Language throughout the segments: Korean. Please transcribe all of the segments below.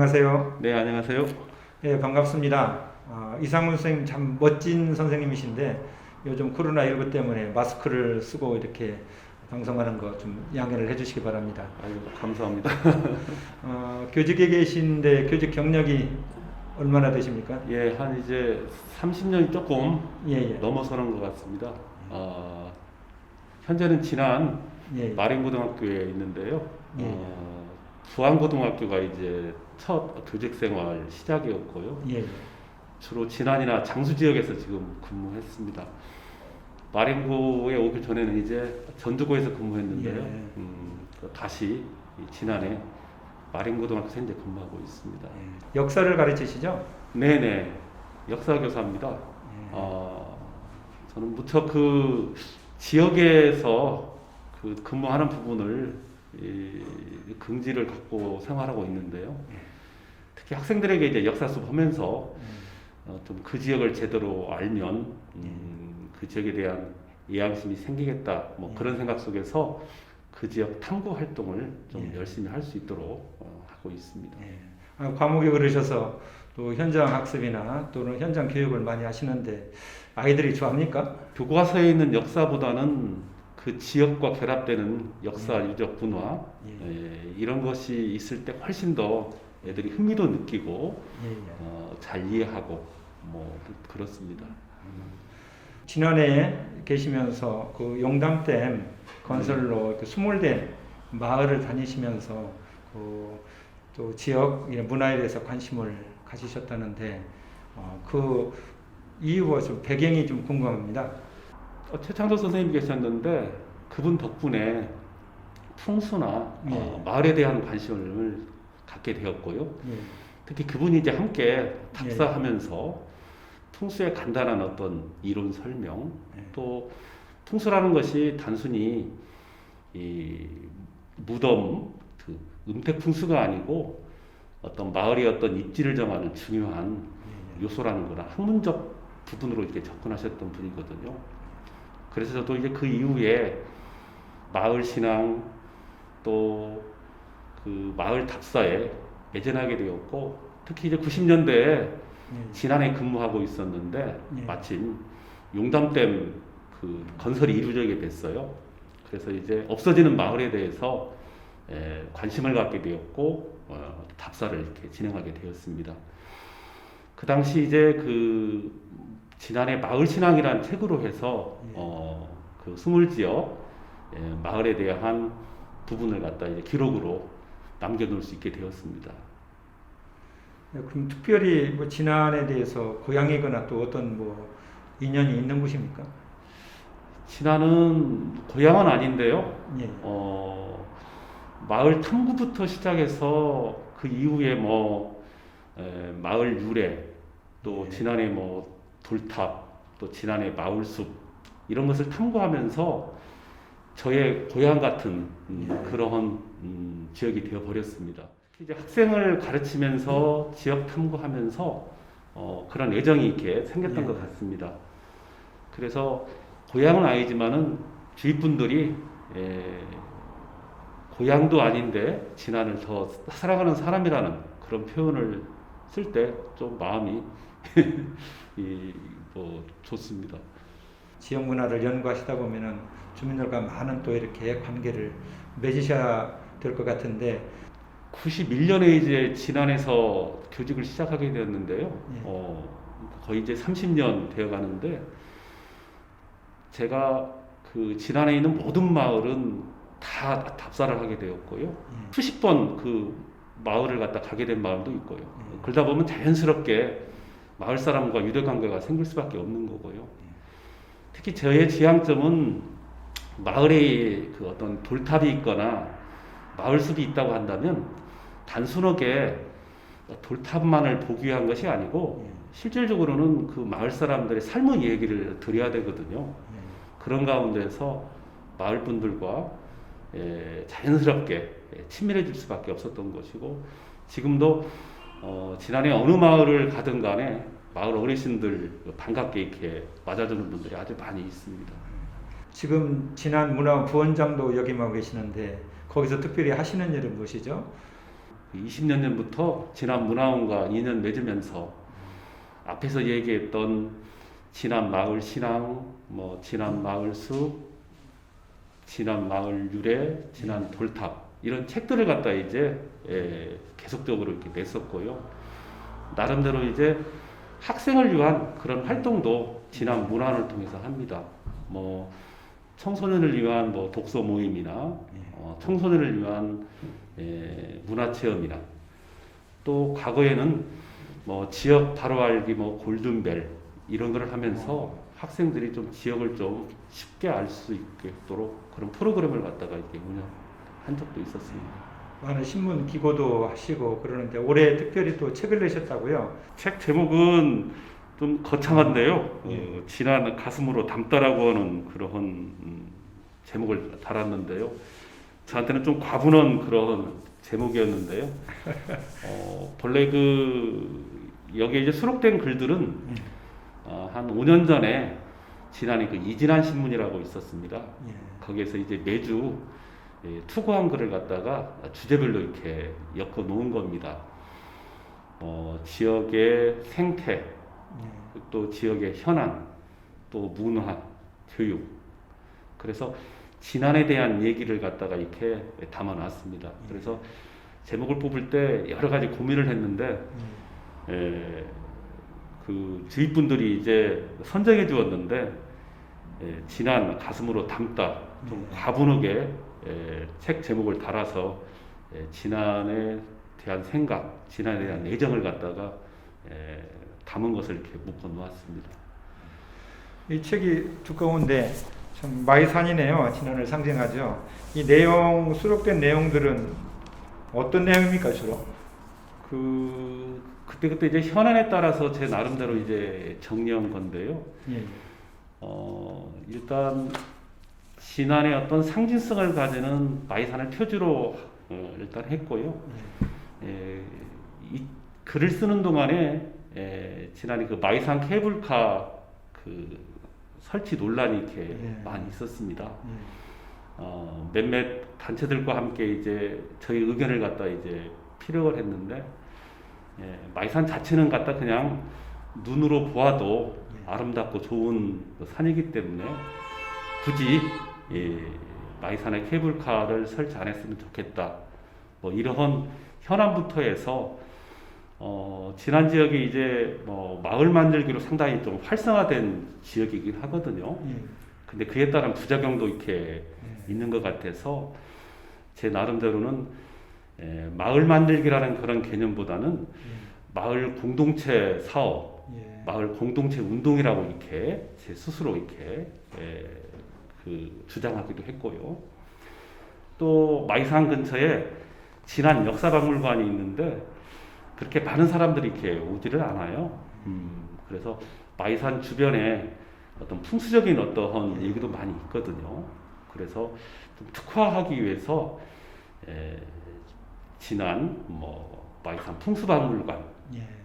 안녕하세요. 네, 안녕하세요. 예, 반갑습니다. 이상문 선생님 참 멋진 선생님이신데 요즘 코로나19 때문에 마스크를 쓰고 이렇게 방송하는 거 좀 양해를 해주시기 바랍니다. 아유, 감사합니다. 교직에 계신데 교직 경력이 얼마나 되십니까? 예, 한 이제 30년이 조금 예, 예. 넘어서는 것 같습니다. 현재는 진안 예, 예. 마린고등학교에 있는데요. 예. 부안고등학교가 이제 첫 교직 생활 시작이었고요. 예, 예. 주로 진안이나 장수 지역에서 지금 근무했습니다. 마린고에 오기 전에는 이제 전주고에서 근무했는데요. 예. 다시 이 진안에 마린고등학교에서 현재 근무하고 있습니다. 예. 역사를 가르치시죠? 네네, 역사 교사입니다. 예. 저는 무척 그 지역에서 그 근무하는 부분을 긍지를 갖고 생활하고 있는데요. 특히 학생들에게 이제 역사 수업하면서 좀 그 지역을 제대로 알면 그 지역에 대한 이해심이 생기겠다. 뭐 그런 생각 속에서 그 지역 탐구 활동을 좀 열심히 할 수 있도록 하고 있습니다. 예. 과목에 그러셔서 또 현장 학습이나 또는 현장 교육을 많이 하시는데 아이들이 좋아합니까? 교과서에 있는 역사보다는 그 지역과 결합되는 역사 유적 문화 이런 것이 있을 때 훨씬 더 애들이 흥미도 느끼고 잘 이해하고 뭐 그렇습니다. 지난해 계시면서 그 용담댐 건설로 그 수몰된 마을을 다니시면서 또 지역 문화에 대해서 관심을 가지셨다는데 그 이유와 좀 배경이 좀 궁금합니다. 최창조 선생님 계셨는데 그분 덕분에 풍수나 예. 마을에 대한 관심을 갖게 되었고요. 예. 특히 그분이 이제 함께 답사하면서 풍수의 간단한 어떤 이론 설명, 또 풍수라는 것이 단순히 이 무덤, 그 은택 풍수가 아니고 어떤 마을의 어떤 입지를 정하는 중요한 요소라는 거나 학문적 부분으로 이렇게 접근하셨던 분이거든요. 그래서 저도 이제 그 이후에 마을 신앙 또 그 마을 답사에 매진하게 되었고, 특히 이제 90년대에 진안에 근무하고 있었는데 마침 용담댐 그 건설이 이루어지게 됐어요. 그래서 이제 없어지는 마을에 대해서 관심을 갖게 되었고 답사를 이렇게 진행하게 되었습니다. 그 당시 이제 그 진안의 마을 신앙이라는 책으로 해서 그 수몰지역 마을에 대한 부분을 갖다 이제 기록으로 남겨놓을 수 있게 되었습니다. 그럼 특별히 뭐 진안에 대해서 고향이거나 또 어떤 뭐 인연이 있는 곳입니까? 진안은 고향은 아닌데요. 예. 마을 탐구부터 시작해서 그 이후에 뭐 마을 유래, 또 진안의 뭐 돌탑, 또 진안의 마을숲 이런 것을 탐구하면서 저의 고향 같은 그런 지역이 되어 버렸습니다. 이제 학생을 가르치면서 지역 탐구하면서 그런 애정이 이렇게 생겼던 것 같습니다. 그래서 고향은 아니지만은 주위 분들이 고향도 아닌데 진안을 더 사랑하는 사람이라는 그런 표현을 쓸 때 좀 마음이 뭐 좋습니다. 지역 문화를 연구하시다 보면은 주민들과 많은 또 이렇게 관계를 맺으셔야 될 것 같은데 91년에 이제 진안에서 교직을 시작하게 되었는데요. 거의 이제 30년 되어 가는데 제가 그 진안에 있는 모든 마을은 다 답사를 하게 되었고요. 수십 번 그 마을을 갖다 가게 된 마을도 있고요. 그러다 보면 자연스럽게 마을 사람과 유대 관계가 생길 수밖에 없는 거고요. 특히 저의 지향점은 마을에 그 어떤 돌탑이 있거나 마을숲이 있다고 한다면 단순하게 돌탑만을 보기 위한 것이 아니고 실질적으로는 그 마을 사람들의 삶의 얘기를 드려야 되거든요. 그런 가운데서 마을 분들과 자연스럽게 친밀해질 수밖에 없었던 것이고, 지금도 지난해 어느 마을을 가든 간에 마을 어르신들 반갑게 이렇게 맞아주는 분들이 아주 많이 있습니다. 지금 진안 문화 부원장도 역임하고 계시는데 거기서 특별히 하시는 일은 무엇이죠? 20년 전부터 진안 문화원과 인연 맺으면서 앞에서 얘기했던 진안 마을 신앙, 뭐 진안 마을 숲, 진안 마을 유래, 진안 돌탑 이런 책들을 갖다 이제 계속적으로 이렇게 냈었고요. 나름대로 이제 학생을 위한 그런 활동도 진안 문화원을 통해서 합니다. 뭐 청소년을 위한 뭐 독서 모임이나 청소년을 위한 문화 체험이나 또 과거에는 뭐 지역 바로 알기 뭐 골든벨 이런 거를 하면서 학생들이 좀 지역을 좀 쉽게 알 수 있도록 그런 프로그램을 갖다가 이렇게 운영한 적도 있었습니다. 많은 신문 기고도 하시고 그러는데 올해 특별히 또 책을 내셨다고요? 책 제목은 좀 거창한데요. 진안 가슴으로 담다라고 하는 그런 제목을 달았는데요. 저한테는 좀 과분한 그런 제목이었는데요. 본래 여기에 이제 수록된 글들은 한 5년 전에 진안에 그 이진안 신문이라고 있었습니다. 거기에서 이제 매주 투고한 글을 갖다가 주제별로 이렇게 엮어 놓은 겁니다. 지역의 생태, 또 지역의 현안, 또 문화, 교육. 그래서 진안에 대한 얘기를 갖다가 이렇게 담아놨습니다. 그래서 제목을 뽑을 때 여러 가지 고민을 했는데, 그 주위 분들이 이제 선정해 주었는데, 진안 가슴으로 담다, 좀 과분하게 책 제목을 달아서 진안에 대한 생각, 진안에 대한 애정을 갖다가 담은 것을 이렇게 묶어 놓았습니다. 이 책이 두꺼운데 참 마이산이네요. 진안을 상징하죠. 이 내용 수록된 내용들은 어떤 내용입니까 주로? 그때 이제 현안에 따라서 제 나름대로 이제 정리한 건데요. 일단 진안의 어떤 상징성을 가지는 마이산을 표지로 일단 했고요. 이 글을 쓰는 동안에 진안이 그 마이산 케이블카 그 설치 논란이 이렇게 많이 있었습니다. 몇몇 단체들과 함께 이제 저희 의견을 갖다 이제 피력을 했는데 마이산 자체는 갖다 그냥 눈으로 보아도 아름답고 좋은 산이기 때문에 굳이 마이산에 케이블카를 설치 안 했으면 좋겠다. 뭐 이런 현안부터 해서 진안 지역이 이제 뭐 마을 만들기로 상당히 좀 활성화된 지역이긴 하거든요. 근데 그에 따른 부작용도 이렇게 있는 것 같아서 제 나름대로는 마을 만들기라는 그런 개념보다는 마을 공동체 사업, 마을 공동체 운동이라고 이렇게 제 스스로 이렇게 주장하기도 했고요. 또 마이산 근처에 진안 역사박물관이 있는데 그렇게 많은 사람들이 이렇게 오지를 않아요. 그래서 마이산 주변에 어떤 풍수적인 어떠한 얘기도 많이 있거든요. 그래서 좀 특화하기 위해서 진안 마이산 풍수박물관.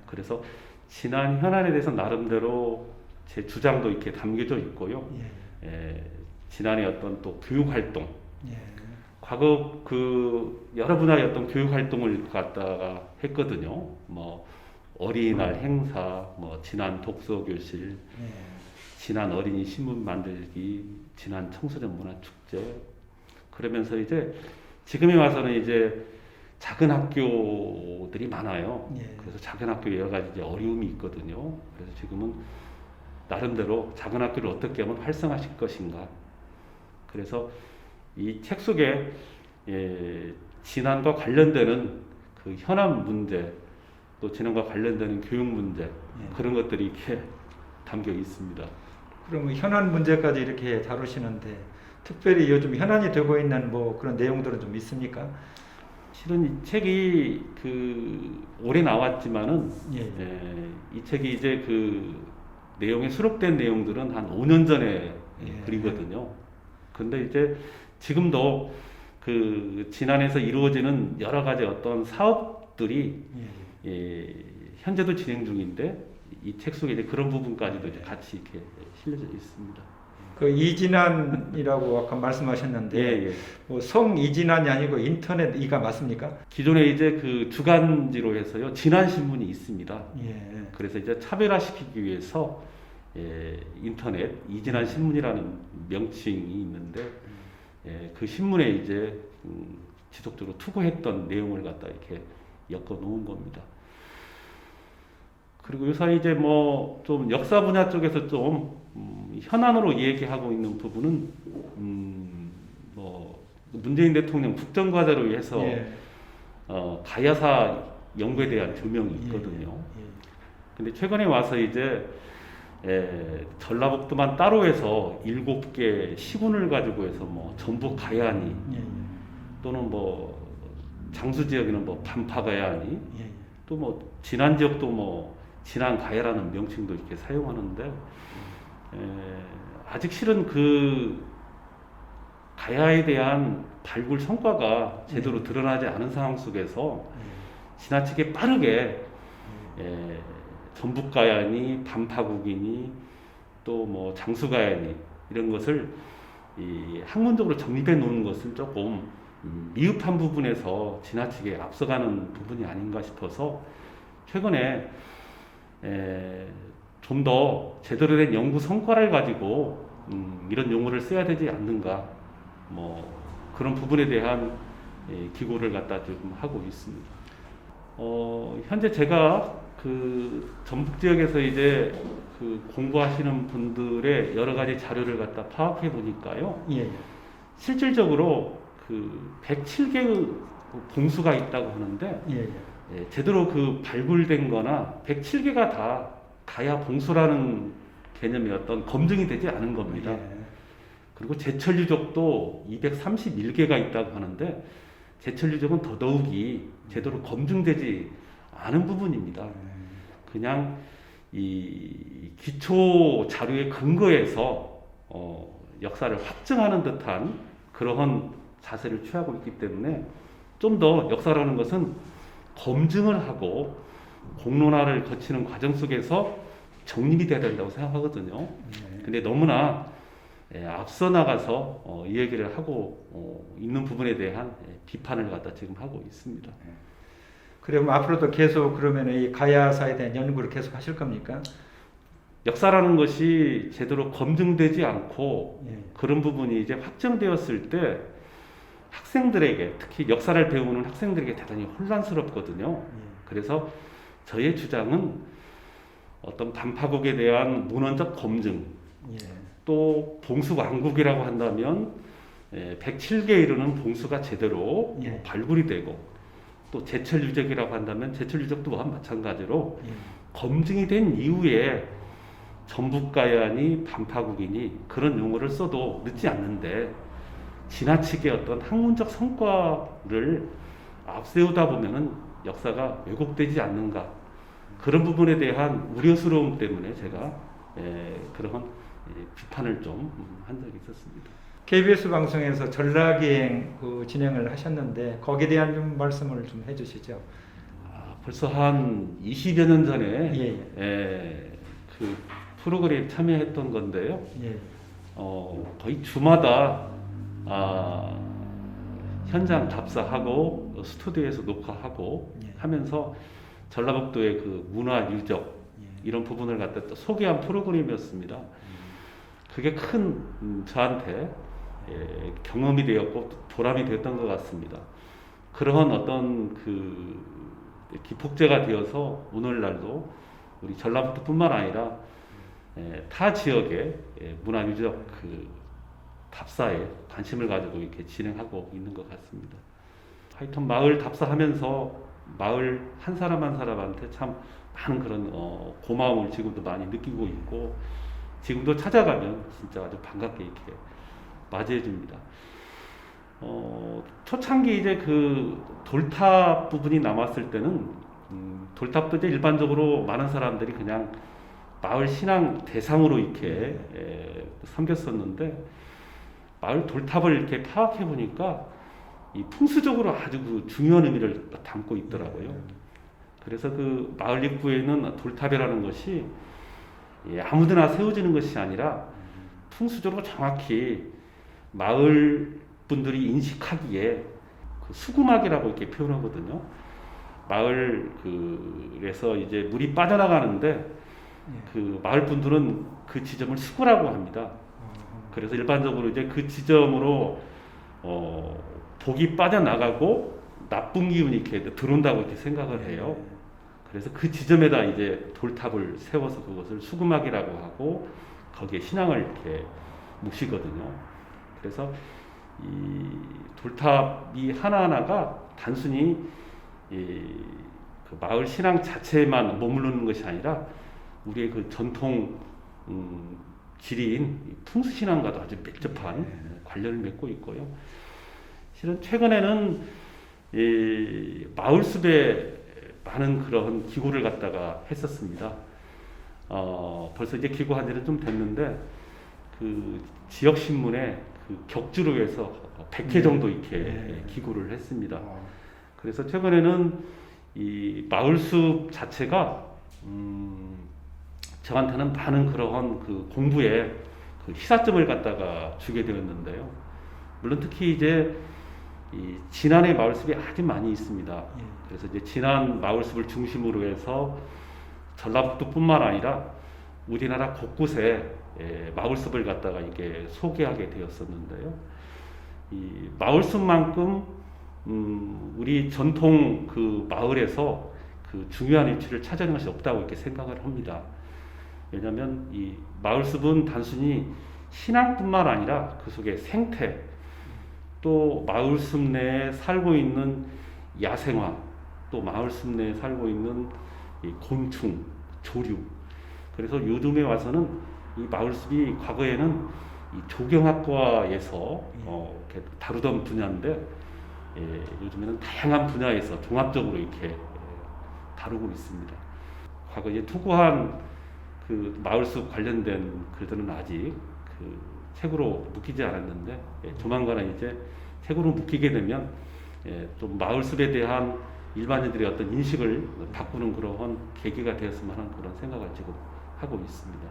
그래서 진안 현안에 대해서 나름대로 제 주장도 이렇게 담겨져 있고요. 진안의 어떤 또 교육 활동. 과거 여러 분야의 어떤 교육 활동을 갖다가 했거든요. 어린이날 행사, 진안 독서 교실, 진안 어린이 신문 만들기, 진안 청소년 문화 축제. 그러면서 이제 지금에 와서는 이제 작은 학교들이 많아요. 그래서 작은 학교에 여러 가지 이제 어려움이 있거든요. 그래서 지금은 나름대로 작은 학교를 어떻게 하면 활성화시킬 것인가. 그래서 이 책 속에 진안과 관련되는 그 현안 문제, 또 진안과 관련되는 교육 문제 그런 것들이 이렇게 담겨 있습니다. 그럼 현안 문제까지 이렇게 다루시는데 특별히 요즘 현안이 되고 있는 그런 내용들은 좀 있습니까? 실은 이 책이 올해 나왔지만은 이 책이 이제 내용에 수록된 내용들은 한 5년 전에 글이거든요. 근데 이제 지금도 진안에서 이루어지는 여러 가지 어떤 사업들이 현재도 진행 중인데 이 책 속에 이제 그런 부분까지도 이제 같이 이렇게 실려져 있습니다. 그 이진환이라고 아까 말씀하셨는데 예, 예. 뭐 성 이진환이 아니고 인터넷 이가 맞습니까? 기존에 이제 그 주간지로 해서요 진한 신문이 있습니다. 예. 그래서 이제 차별화시키기 위해서 인터넷 이진한 신문이라는 명칭이 있는데 그 신문에 이제 지속적으로 투고했던 내용을 갖다 이렇게 엮어 놓은 겁니다. 그리고 요새 이제 뭐 좀 역사 분야 쪽에서 좀 현안으로 얘기하고 있는 부분은 뭐 문재인 대통령 국정과제로 해서 예. 가야사 연구에 대한 조명이 있거든요. 예. 근데 최근에 와서 이제 전라북도만 따로 해서 7개 시군을 가지고 해서 뭐 전북 가야니 예. 또는 뭐 장수 지역에는 뭐 반파 가야니 예. 또 뭐 진안 지역도 뭐 진안 가야라는 명칭도 이렇게 사용하는데 아직 실은 그 가야에 대한 발굴 성과가 제대로 드러나지 않은 상황 속에서 지나치게 빠르게 전북 가야니 반파국이니 또 뭐 장수 가야니 이런 것을 이 학문적으로 정립해 놓는 것은 조금 미흡한 부분에서 지나치게 앞서가는 부분이 아닌가 싶어서 최근에 좀 더 제대로 된 연구 성과를 가지고 이런 용어를 써야 되지 않는가 뭐 그런 부분에 대한 기고를 갖다 지금 하고 있습니다. 현재 제가 그 전북 지역에서 이제 그 공부하시는 분들의 여러 가지 자료를 갖다 파악해 보니까요. 예. 실질적으로 그 107개의 봉수가 있다고 하는데 예. 제대로 그 발굴된 거나 107개가 다 가야 봉수라는 개념이 어떤 검증이 되지 않은 겁니다. 예. 그리고 제철 유적도 231개가 있다고 하는데 제철 유적은 더더욱이 제대로 검증되지 않은 부분입니다. 그냥 이 기초 자료의 근거에서 역사를 확증하는 듯한 그러한 자세를 취하고 있기 때문에 좀 더 역사라는 것은 검증을 하고 공론화를 거치는 과정 속에서 정립이 돼야 된다고 생각하거든요. 근데 너무나 앞서 나가서 이 얘기를 하고 있는 부분에 대한 비판을 갖다 지금 하고 있습니다. 그럼 앞으로도 계속 그러면 이 가야사에 대한 연구를 계속 하실 겁니까? 역사라는 것이 제대로 검증되지 않고 예. 그런 부분이 이제 확정되었을 때 학생들에게 특히 역사를 배우는 학생들에게 대단히 혼란스럽거든요. 그래서 저의 주장은 어떤 반파국에 대한 문헌적 검증 예. 또 봉수 왕국이라고 한다면 107개 이르는 봉수가 제대로 예. 발굴이 되고 또 제철 유적이라고 한다면 제철 유적 또한 마찬가지로 검증이 된 이후에 전북가야니 반파국이니 그런 용어를 써도 늦지 않는데 지나치게 어떤 학문적 성과를 앞세우다 보면은 역사가 왜곡되지 않는가 그런 부분에 대한 우려스러움 때문에 제가 그런 비판을 좀 한 적이 있었습니다. KBS 방송에서 전라기행 그 진행을 하셨는데 거기에 대한 좀 말씀을 좀 해주시죠. 벌써 한 20여 년 전에 예. 그 프로그램 참여했던 건데요. 예. 거의 주마다 현장 답사하고 스튜디오에서 녹화하고 예. 하면서 전라북도의 그 문화 유적 이런 부분을 갖다 또 소개한 프로그램이었습니다. 그게 큰 저한테 경험이 되었고 보람이 되었던 것 같습니다. 그러한 어떤 그 기폭제가 되어서 오늘날도 우리 전라북도뿐만 아니라 타 지역의 문화유적 그 답사에 관심을 가지고 이렇게 진행하고 있는 것 같습니다. 하여튼 마을 답사하면서 마을 한 사람 한 사람한테 참 많은 그런 고마움을 지금도 많이 느끼고 있고 지금도 찾아가면 진짜 아주 반갑게 이렇게 맞이해 줍니다. 초창기 이제 그 돌탑 부분이 남았을 때는 돌탑도 이제 일반적으로 많은 사람들이 그냥 마을 신앙 대상으로 이렇게 섬겼었는데 마을 돌탑을 이렇게 파악해 보니까 이 풍수적으로 아주 그 중요한 의미를 담고 있더라고요. 그래서 그 마을 입구에 있는 돌탑이라는 것이 아무데나 세워지는 것이 아니라 풍수적으로 정확히 마을 분들이 인식하기에 그 수구막이라고 이렇게 표현하거든요. 마을 그래서 이제 물이 빠져나가는데 그 마을 분들은 그 지점을 수구라고 합니다. 그래서 일반적으로 이제 그 지점으로 복이 빠져나가고 나쁜 기운이 이렇게 들어온다고 이렇게 생각을 해요. 그래서 그 지점에다 이제 돌탑을 세워서 그것을 수구막이라고 하고 거기에 신앙을 이렇게 모시거든요. 그래서 이 돌탑이 하나하나가 단순히 그 마을 신앙 자체에만 머무르는 것이 아니라 우리의 그 전통 지리인 풍수 신앙과도 아주 밀접한 관련을 맺고 있고요. 실은 최근에는 이 마을 숲에 많은 그런 기고를 갖다가 했었습니다. 벌써 이제 기고한 지는 좀 됐는데 그 지역 신문에 그 격주로 해서 100회 정도 이렇게 기고를 했습니다. 그래서 최근에는 이 마을숲 자체가 저한테는 많은 그러한 그 공부에 그 시사점을 갖다가 주게 되었는데요. 물론 특히 이제 이 진안의 마을숲이 아주 많이 있습니다. 그래서 이제 진안 마을숲을 중심으로 해서 전라북도뿐만 아니라 우리나라 곳곳에 마을숲을 갖다가 이게 소개하게 되었었는데요. 이 마을숲만큼 우리 전통 그 마을에서 그 중요한 위치를 차지하는 것이 없다고 이렇게 생각을 합니다. 왜냐하면 이 마을숲은 단순히 신앙뿐만 아니라 그 속에 생태, 또 마을숲 내에 살고 있는 야생화, 또 마을숲 내에 살고 있는 이 곤충, 조류. 그래서 요즘에 와서는 이 마을숲이 과거에는 이 조경학과에서 이렇게 다루던 분야인데 요즘에는 다양한 분야에서 종합적으로 이렇게 다루고 있습니다. 과거에 투구한 그 마을숲 관련된 글들은 아직 그 책으로 묶이지 않았는데 조만간에 이제 책으로 묶이게 되면 좀 마을숲에 대한 일반인들의 어떤 인식을 바꾸는 그러한 계기가 되었으면 하는 그런 생각을 지금 하고 있습니다.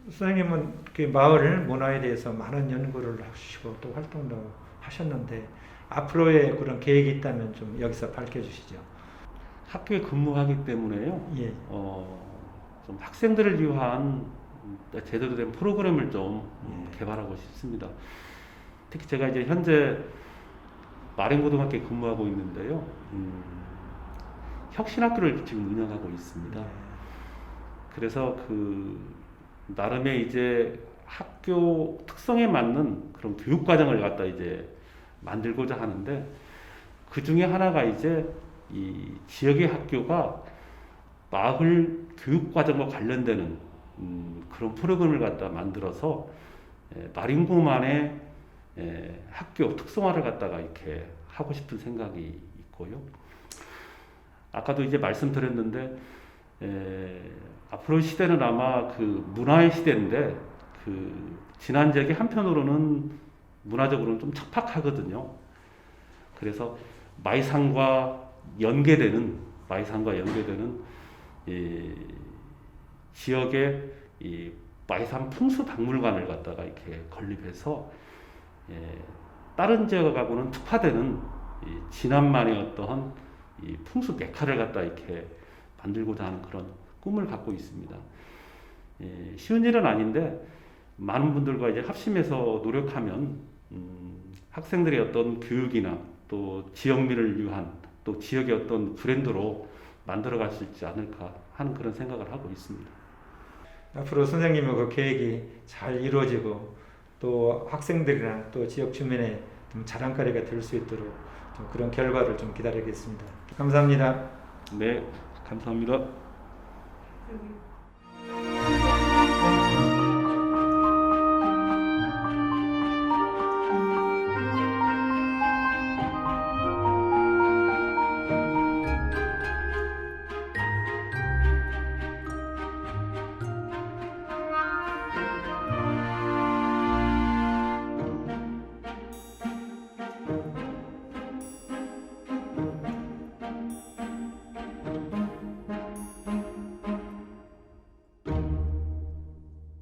선생님은 그 마을 문화에 대해서 많은 연구를 하시고 또 활동도 하셨는데 앞으로의 그런 계획이 있다면 좀 여기서 밝혀주시죠. 학교에 근무하기 때문에요. 예. 좀 학생들을 위한 제대로 된 프로그램을 좀 개발하고 싶습니다. 특히 제가 이제 현재 마랭고등학교에 근무하고 있는데요. 혁신학교를 지금 운영하고 있습니다. 그래서 그 나름의 이제 학교 특성에 맞는 그런 교육 과정을 갖다 이제 만들고자 하는데 그 중에 하나가 이제 이 지역의 학교가 마을 교육 과정과 관련되는 그런 프로그램을 갖다 만들어서 마린고만의 학교 특성화를 갖다가 이렇게 하고 싶은 생각이 있고요. 아까도 이제 말씀드렸는데 앞으로 시대는 아마 그 문화의 시대인데 그 지난 지역이 한편으로는 문화적으로는 좀 척박하거든요. 그래서 마이산과 연계되는 이 지역의 이 마이산 풍수 박물관을 갖다가 이렇게 건립해서 다른 지역하고는 특화되는 이 진안만의 어떠한 이 풍수 메카를 갖다 이렇게 만들고자 하는 그런 꿈을 갖고 있습니다. 쉬운 일은 아닌데 많은 분들과 이제 합심해서 노력하면 학생들의 어떤 교육이나 또 지역민을 위한 또 지역의 어떤 브랜드로 만들어갈 수 있지 않을까 하는 그런 생각을 하고 있습니다. 앞으로 선생님의 그 계획이 잘 이루어지고 또 학생들이나 또 지역 주민의 좀 자랑거리가 될 수 있도록 좀 그런 결과를 좀 기다리겠습니다. 감사합니다. 네, 감사합니다. 여기.